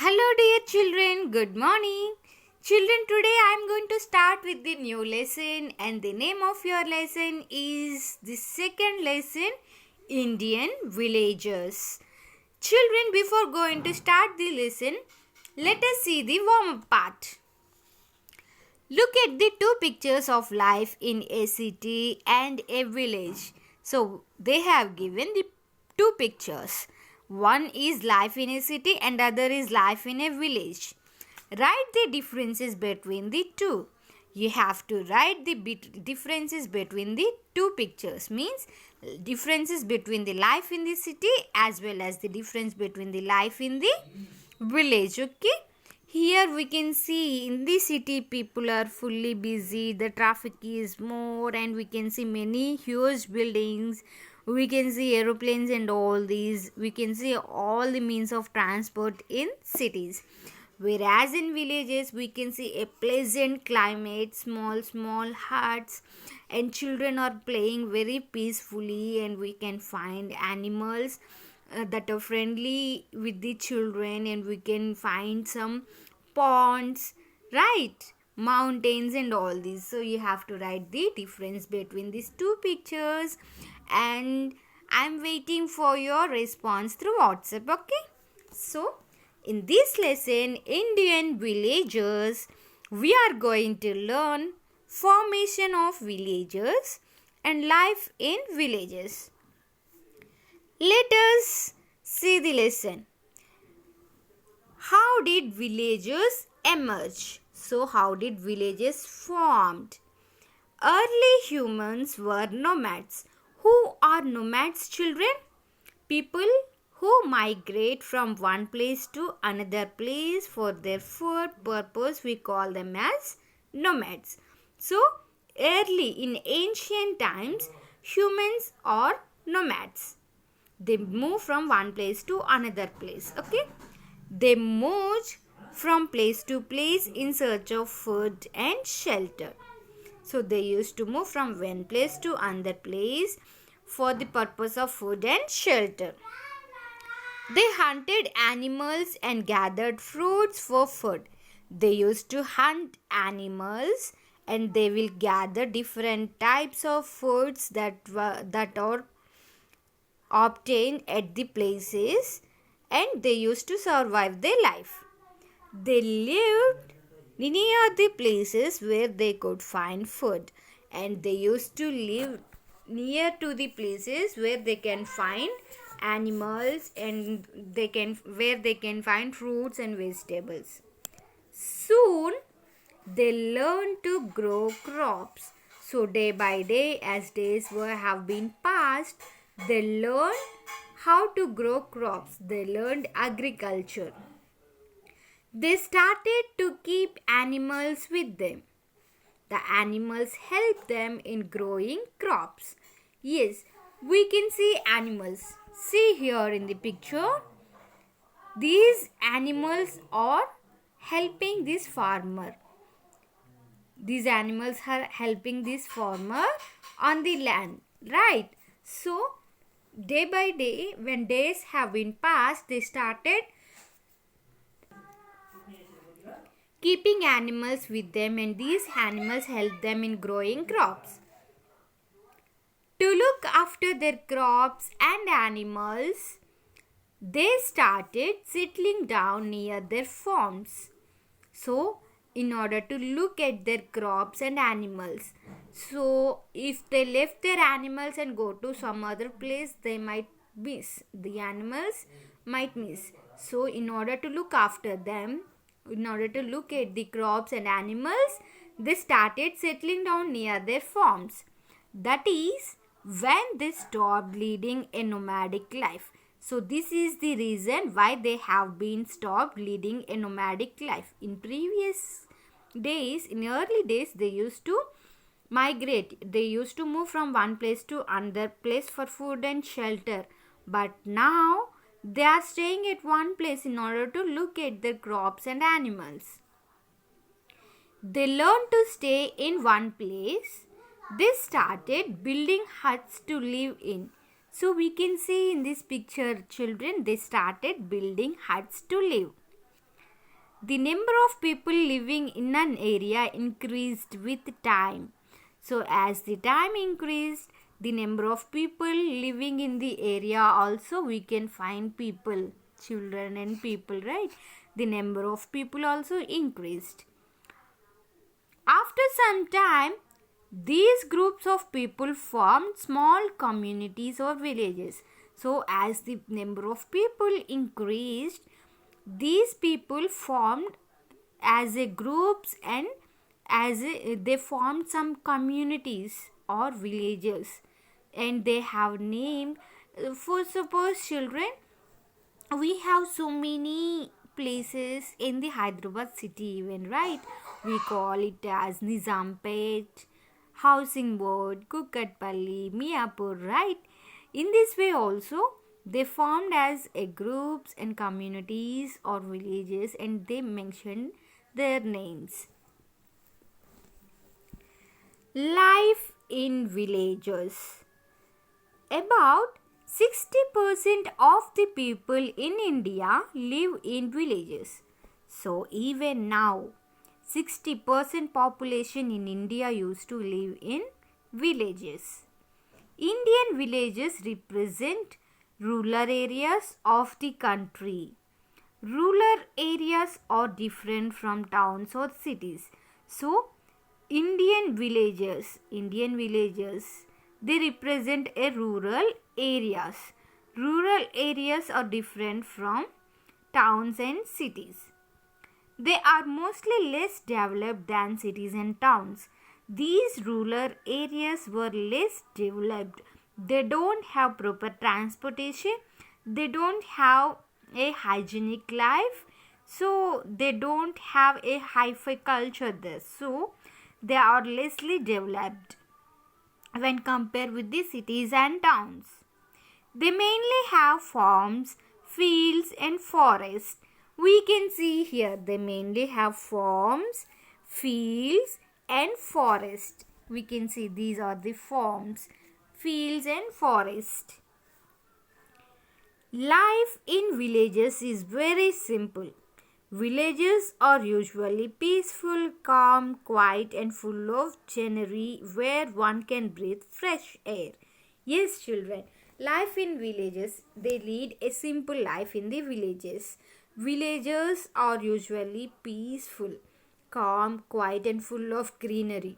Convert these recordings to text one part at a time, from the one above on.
Hello dear children, good morning. Children, today I am going to start with the new lesson and the name of your lesson is the second lesson, Indian Villages. Children, before going to start the lesson, let us see the warm-up part. Look at the two pictures of life in a city and a village. So, they have given the two pictures. One is life in a city and other is life in a village. Write the differences between the two. You have to write the differences between the two pictures. Means differences between the life in the city as well as the difference between the life in the village. Okay. Here we can see in the city people are fully busy, the traffic is more and we can see many huge buildings, we can see aeroplanes and all these, we can see all the means of transport in cities. Whereas in villages we can see a pleasant climate, small huts and children are playing very peacefully and we can find animals that are friendly with the children and we can find some ponds, right, mountains and all these. So you have to write the difference between these two pictures and I'm waiting for your response through WhatsApp. Okay, so in this lesson, Indian villages, we are going to learn formation of villages and life in villages. Let us see the lesson. How did villages emerge? So, how did villages formed? Early humans were nomads. Who are nomads, children? People who migrate from one place to another place for their food purpose. We call them as nomads. So, early in ancient times, humans are nomads. They move from one place to another place. Okay. They moved from place to place in search of food and shelter. So they used to move from one place to another place for the purpose of food and shelter. They hunted animals and gathered fruits for food. They used to hunt animals and they will gather different types of foods that are obtained at the places and they used to survive their life. They lived near the places where they could find food and they used to live near to the places where they can find animals and where they can find fruits and vegetables. Soon they learned to grow crops. So day by day, as days have been passed, they learned how to grow crops. They learned agriculture. They started to keep animals with them. The animals helped them in growing crops. Yes, we can see animals. See here in the picture. These animals are helping this farmer. These animals are helping this farmer on the land, right? So, day by day, when days have been passed, they started keeping animals with them and these animals help them in growing crops. To look after their crops and animals, they started settling down near their farms. So, in order to look at their crops and animals. So, if they left their animals and go to some other place, they might miss. The animals might miss. So, in order to look after them, in order to look at the crops and animals, they started settling down near their farms. That is when they stopped leading a nomadic life. So this is the reason why they have been stopped leading a nomadic life. In previous days, in early days, they used to migrate. They used to move from one place to another place for food and shelter. But now they are staying at one place in order to look at their crops and animals. They learned to stay in one place. They started building huts to live in. So we can see in this picture, children, they started building huts to live. The number of people living in an area increased with time. So as the time increased, the number of people living in the area also we can find people, children and people, right? The number of people also increased. After some time, these groups of people formed small communities or villages. So as the number of people increased, these people formed as a groups and they formed some communities or villages, and they have named, for suppose children, we have so many places in the Hyderabad city even, right? We call it as Nizampet, Housing Board, Kukatpalli, Miapur, right? In this way also they formed as a groups and communities or villages, and they mentioned their names. Life in villages. About 60% of the people in India live in villages. So even now, 60% population in India used to live in villages. Indian villages represent rural areas of the country. Rural areas are different from towns or cities. So Indian villages, they represent a rural areas. Rural areas are different from towns and cities. They are mostly less developed than cities and towns. These rural areas were less developed. They don't have proper transportation. They don't have a hygienic life. So they don't have a hi-fi culture there. So they are lessly developed when compared with the cities and towns. They mainly have farms, fields and forests. We can see here they mainly have farms, fields and forests. We can see these are the farms, fields and forests. Life in villages is very simple. Villages are usually peaceful, calm, quiet and full of greenery where one can breathe fresh air. Yes, children, life in villages, they lead a simple life in the villages. Villages are usually peaceful, calm, quiet and full of greenery.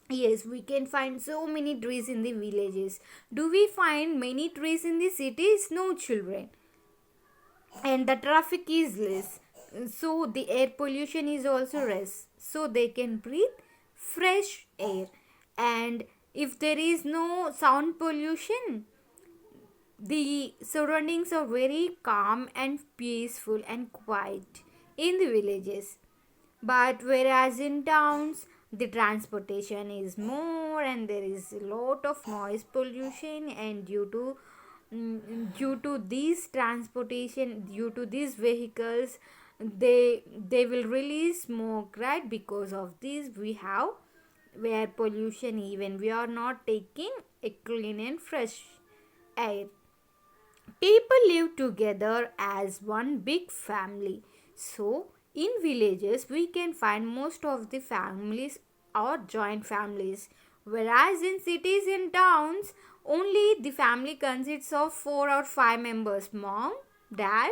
Yes, we can find so many trees in the villages. Do we find many trees in the cities? No, children. And the traffic is less, so the air pollution is also less, so they can breathe fresh air. And if there is no sound pollution, the surroundings are very calm and peaceful and quiet in the villages. But whereas in towns, the transportation is more and there is a lot of noise pollution, and due to these transportation, due to these vehicles, they will release smoke, right? Because of this we have air pollution, even we are not taking a clean and fresh air. People live together as one big family. So in villages we can find most of the families or joint families, whereas in cities and towns only the family consists of 4 or 5 members: mom, dad,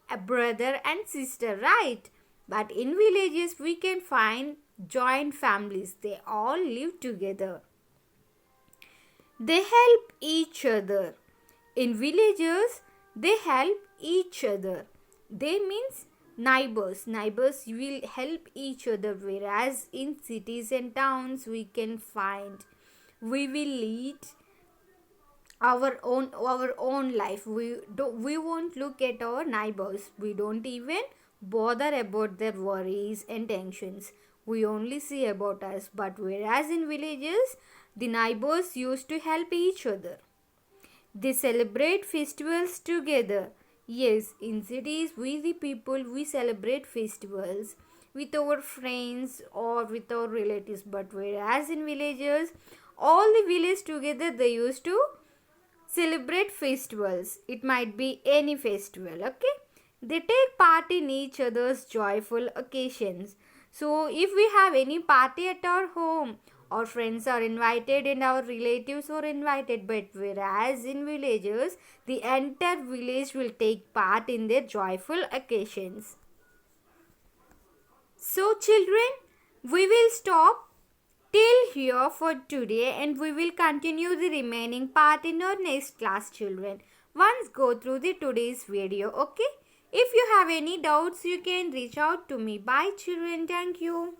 a brother and sister, right? But in villages we can find joint families. They all live together. They help each other. In villages they help each other. They means neighbors. Neighbors will help each other, whereas in cities and towns we can find we will lead our own life. We won't look at our neighbors. We don't even bother about their worries and tensions. We only see about us. But whereas in villages, the neighbors used to help each other. They celebrate festivals together. Yes, in cities, we the people, we celebrate festivals with our friends or with our relatives. But whereas in villages, all the village together, they used to celebrate festivals. It might be any festival, okay? They take part in each other's joyful occasions. So, if we have any party at our home, our friends are invited and our relatives are invited, but whereas in villages, the entire village will take part in their joyful occasions. So, children, we will stop till here for today and we will continue the remaining part in our next class, children. Once go through the today's video, okay? If you have any doubts, you can reach out to me. Bye, children. Thank you.